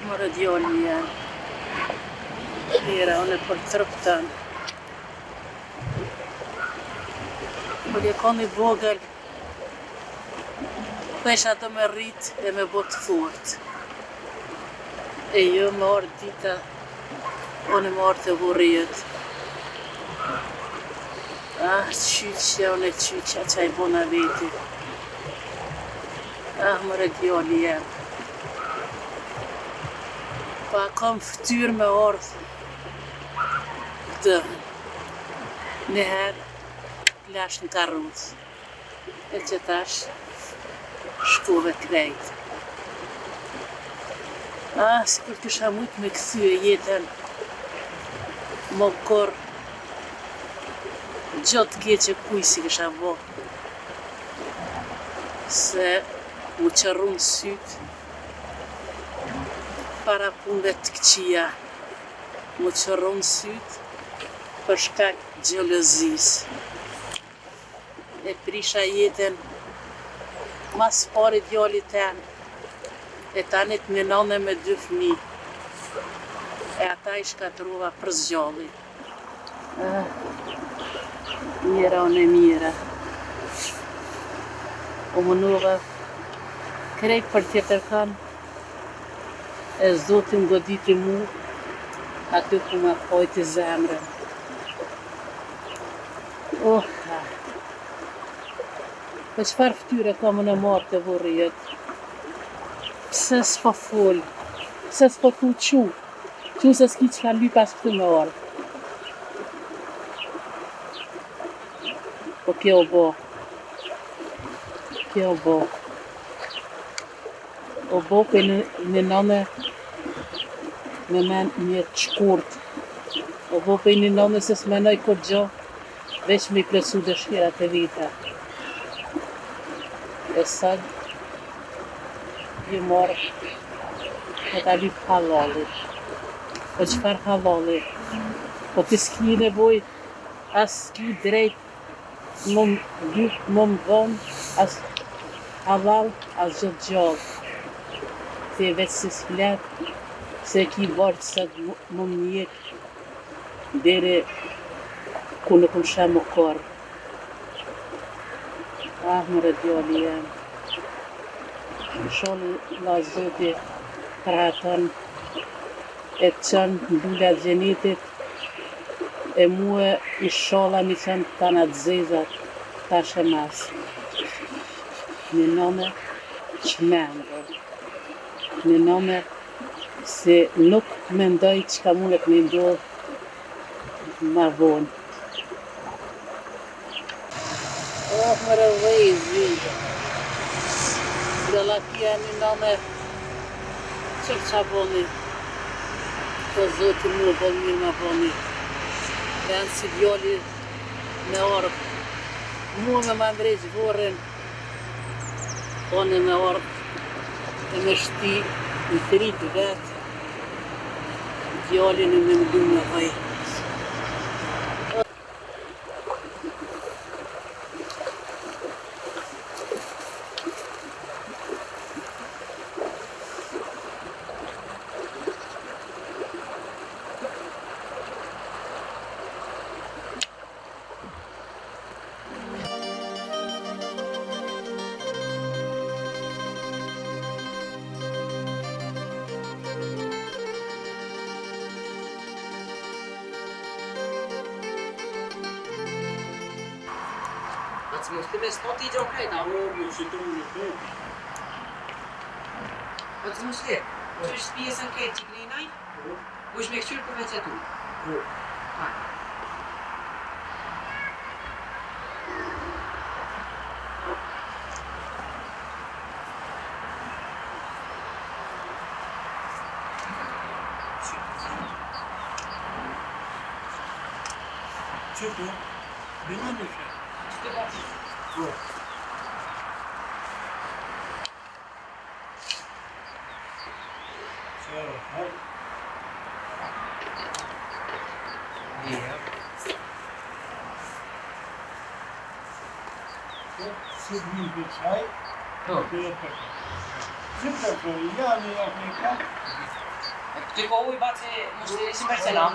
Mërë djallë janë. Lira, unë për trup tënë. Kur je ka një vogël, pesha do me rrit e me bot fort. E jo më orë dita, unë më orë të burrijet. Qyqja, unë qyqja, qaj bona veti. Mëre djali jem. Pa kam ftyrë me ardhë këtë. Njëherë plash në karrocë. E që tash shkove krejt. Sikur kisha mujt me kthye jetën. Mo kur gjatë keqe kuj si kisha bo. Se mu qërrun syt para punëve të këqia. Mu qërrun syt për shkak gjelozis. E prisha jetën mas pari djallit ten. E tanit një nane me 2 fëmijë. E ata i shkatrova për zgjalli. Mira o në mira. O mënova krejt për tjetër kanë. E Zotin goditi mu aty ku ma pojti zemrën. Për çfarë ftyre ka më në marrë të vorri jetë? Pse s'po fol? Pse s'po t'u qu? Qu se s'ki qka lyp as këtu me orë. Po kjo o bo. Kjo o bo. O bo për një nane me men një të shkurt. O bo për një nane se s'menoj kur gjo, veç me i plësu dëshkirat e vita. E sad, ju marrë me ta lyp halalit. Po qëfar halalit? Po ti s'ki nevoj, as s'ki drejt më lyp, më vonë, as halal, as gjithë gjallë. Ti e veç si s'flet, se ki vartë sa më mjek, deri ku nuk më shem më korë. Mëre djali jem. Sholli la Zoti për hatën e të qënë ndullat gjenitit e muë i sholla mi qënë të tanat zezat tash e mas. Një nome qmendur. Një nome se nuk mendoj qka mundet me ndodh ma vonë. Mëre vejzi. Dalakia një nome qërë qa boni. Po Zoti mu e bon mirë ma boni. Janë si djali me orë. Mu me ma ndrejq vorën. One me orë e me shti në të rritë vetë. Djalin e me mdu me vaj. Mos të mes t'i gjo krejta. Mos të unë të. Po të mos le, që është pjesën këtë që kërinaj, u është me këqyrë për veç e tu. Qëtë? Bina në shë? Qëtë bati? Sëdmin për qaj, të e përë. Zëpër për janë e jakë në ka. Këtë ko uj batë se mos të resim për selam.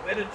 Verit.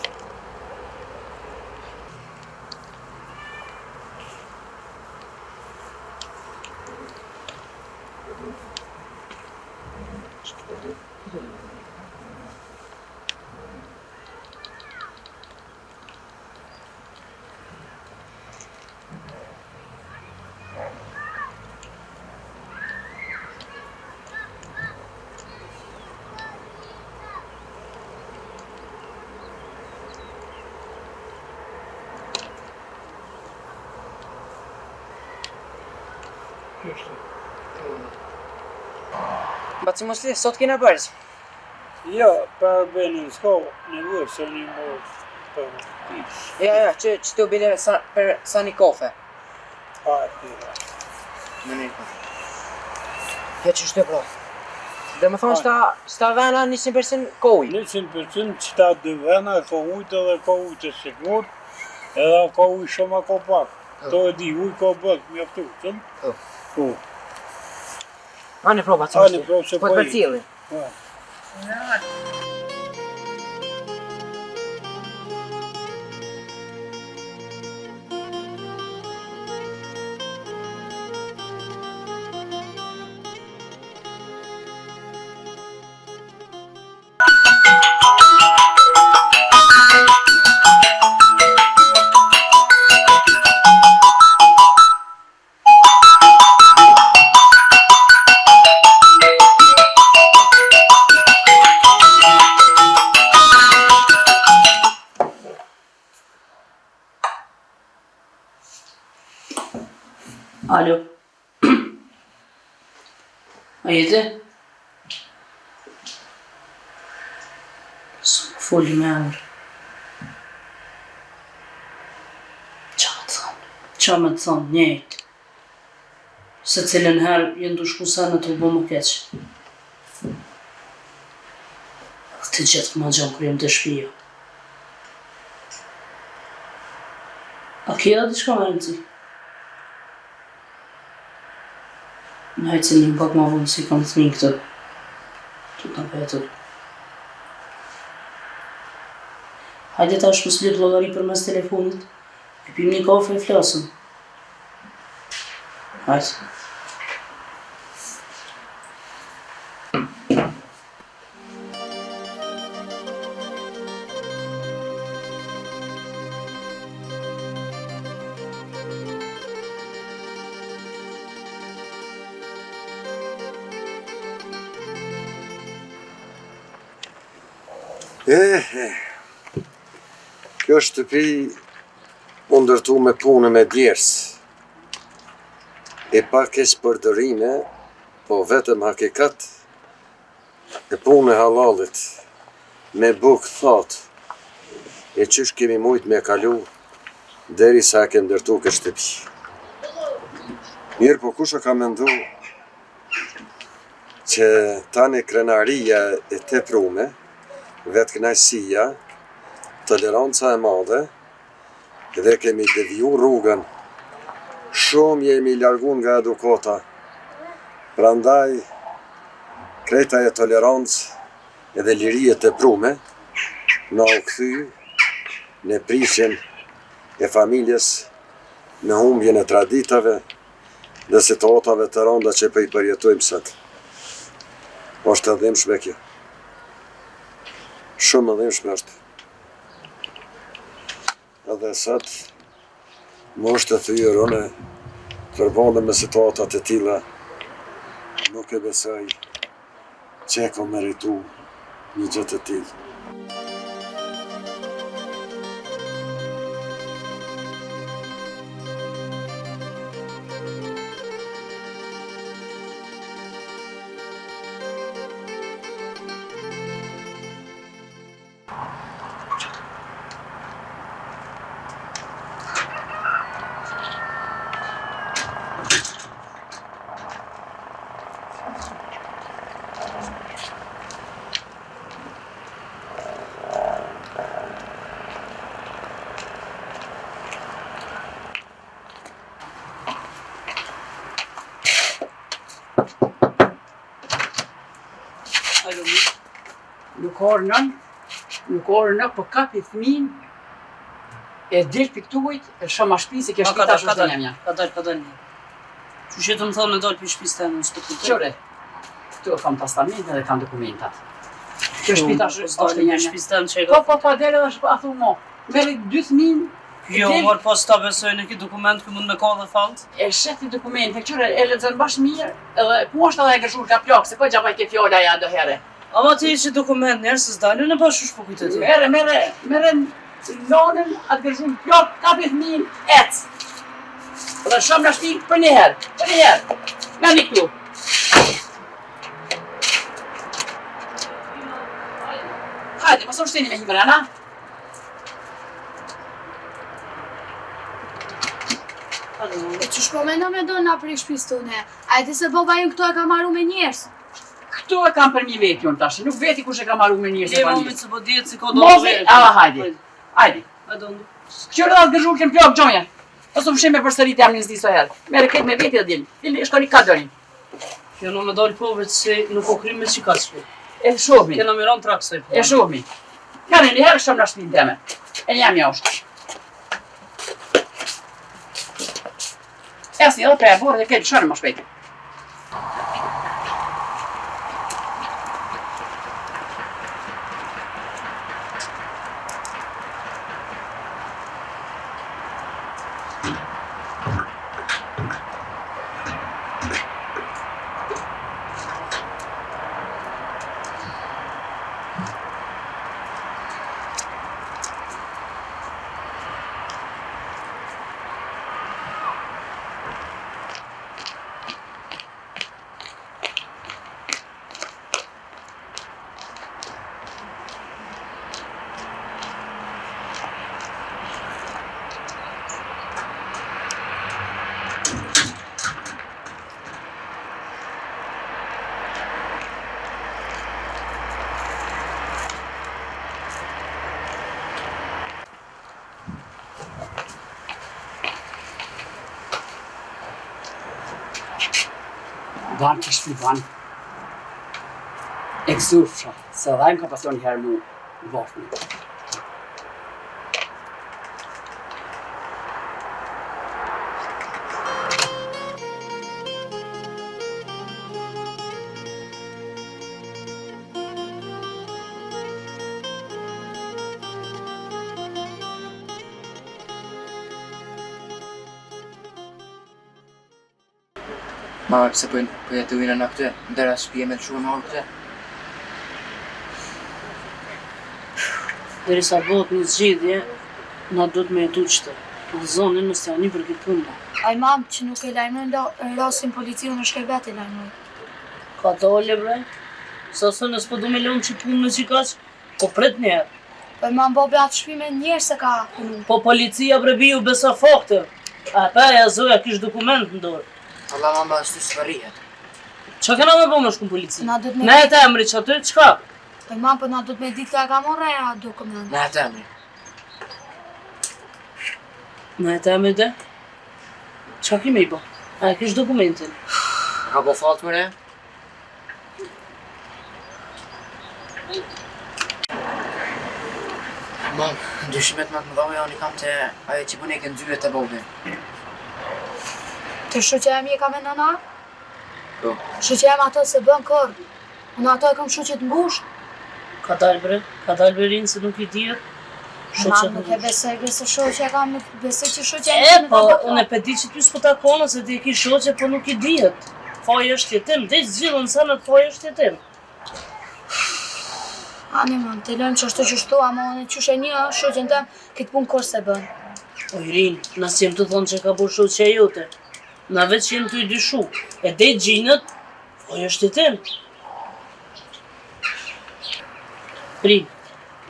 Baci mos li, sot kena bërës. Ja, para bënin s'ka nevojë se një morë për Ja, që të bile për sa një kofe. Ja që shtë bro. Dhe më thonë shta vena 100% koj. 100% qëta dy vena ka ujtë edhe ka ujtë e sigur, edhe ka ujtë shumë ka pak. To e di, ujtë ka bëk, mjaftu, qëmë? Po. Ani pro, baci mos li. Po të për cilin. Alo. A jete? Së më foli me emër. Qa me të thonë, njejt. Se cilën herë jenë të shku sa në të bo më keqë. Këtë gjithë ma gjanë kërë jem të shpija. A kjera di shka me rëndësi? Në hajtë se një pak ma vonë si kam të minë këtë. Të të petur. Hajde ta është mëslit logari për mes telefonit. E pim një kafe e flasëm. Hajde. Kjo shtëpi u ndërtu me punë me djersë. E pa keq përdërime, po vetëm hakikat e punë e halalit, me bukë thatë, e qysh kemi mujt me kalu deri sa ke ndërtu këtë shtëpi. Mirë, po kusha ka mendu që tani krenaria e teprume, vetë kënaqësia, toleranca e madhe, dhe kemi deviju rrugën, shumë jemi largun nga edukata, prandaj kreta e tolerancë edhe lirie të prume, na u kthy në prishjen e familjes, në humbjen e traditave dhe situatave të rënda që po i përjetojmë sot. Është e dhimbshme kjo. Shumë e dhimbshme është. Edhe sot, më është të thyër une, përbane me situatat e tilla, nuk e besoj që e kom meritu një gjë të tillë. Nuk orë nën, Nuk orë në për kapi thmin, e dilë piktujt, e shama shpi se kjo shpita është të njëmja. Ka dal. Që që të më thonë me dalë për shpis të në s'të kuptoj. Qore, këtu e kam testament dhe kam dokumentat. Kjo shpita është të njëmja. Shpis të në që e ka. Po, dere dhe shpa, thu mo. Meri 2.000. Jo, mor pas ta besoj në ki dokument ku mund me ka dhe falt. E sheti dokumente, qore, e lexon bash mirë, edhe ku është edhe e gërshur ka plak, se ko gjama i ke fjolla ja do here. Ama ti që dokument njerë se s'dalën e bashkë shpo kujtë ti. Mere lonën, atë gërshur plak, kapi thmin, ec. Dhe shumë në shpi për njëherë. Nga një këtu. Hajde, mos ushtini me himëra, na? E që shpomena me do nga prej shpis të une, a e ti se baba ju këto e ka maru me njerës? Këto e kam për mi veti unë tash, nuk veti kush e ka maru me njerës e pa Le njerës. momit se po djetë si ka do Mozi, ala hajde. Hajde. Qërë dhe atë gëzhur këmë plak gjonja. Ose më shime për sërit e amnisë diso herë. Mere këtë me veti dhe dilë. Dilë, shkoni ka dërin. Kjo në me dalë po veç se nuk o krim me që ka shpi. E shohmi. Kena miran traksoj po. E shohmi. Kane një herë shumë në shpinë teme. E një jam jashtë. Esni edhe për e borë dhe këtë shërë më shpejtë. Vanë që shpi vanë. E kësufësha, se dhajmë ka pasion një herë mu vafni. Mama, pse po jetë ujnë në këtë, ndera shpije me të shumë më orë këtë? Deri sa bëhet një zgjidhje, na duhet me jetu qëtë. Në zonën nësë janë një për këtë punë. Aj mam që nuk e lajmën rasin policiu në shkerbet e lajmën. Ka dole bre, sa së nësë po du me lonë që punë në qikaq, po pret njerë. Po mam bobe atë shpi me njerë se ka punu. Po policia bre biju besa fakte. A përja zoja kish dokument në dorë. Allah mama është të sëpërijet. Qa kena me bo më shku në polici? Na duhet me... Ne e të emri që aty, qka? Po mam, po na duhet me ditë ka e ka morre a dokument. Ne e të emri. Ne e të emri dhe? Qa kime i bo? A e kish dokumentin? Ka bo faltë mëre? Mam, ndryshimet më të më dhoja, unë i kam të aje që pune kënë dyve të bobe. Të shoqja e mi e ka me nëna? Po. Shoqja e me ato se bën kërë. Unë ato e kam shoqet mbush. Ka dalë bre rinë se nuk i dihet. Ma nuk e besoj, se shoqja ka me besoj që shoqja e mi po, unë e pedi që ty s'po takona se ti e ki shoqe, po nuk i dihet. Faje është jetim, dhe zgjidhën sa në të faje është jetim. Ani mam, të lëmë që është të qështu, ama unë qëshe një shoqen tem, këtë punë kërë se bën. O Irin, nësë jem të thonë që ka bu shoqja jote. Na veç jem të i dyshu, e dhe gjinët, faje është jetim. Ri,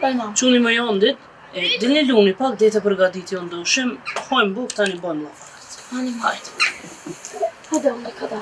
quni më jondit, e dilni luni pak dhe të përgatit jonë dëshim, hojmë buk tani bëjmë lafarat. Ani mam. Hajde, unë e ka da.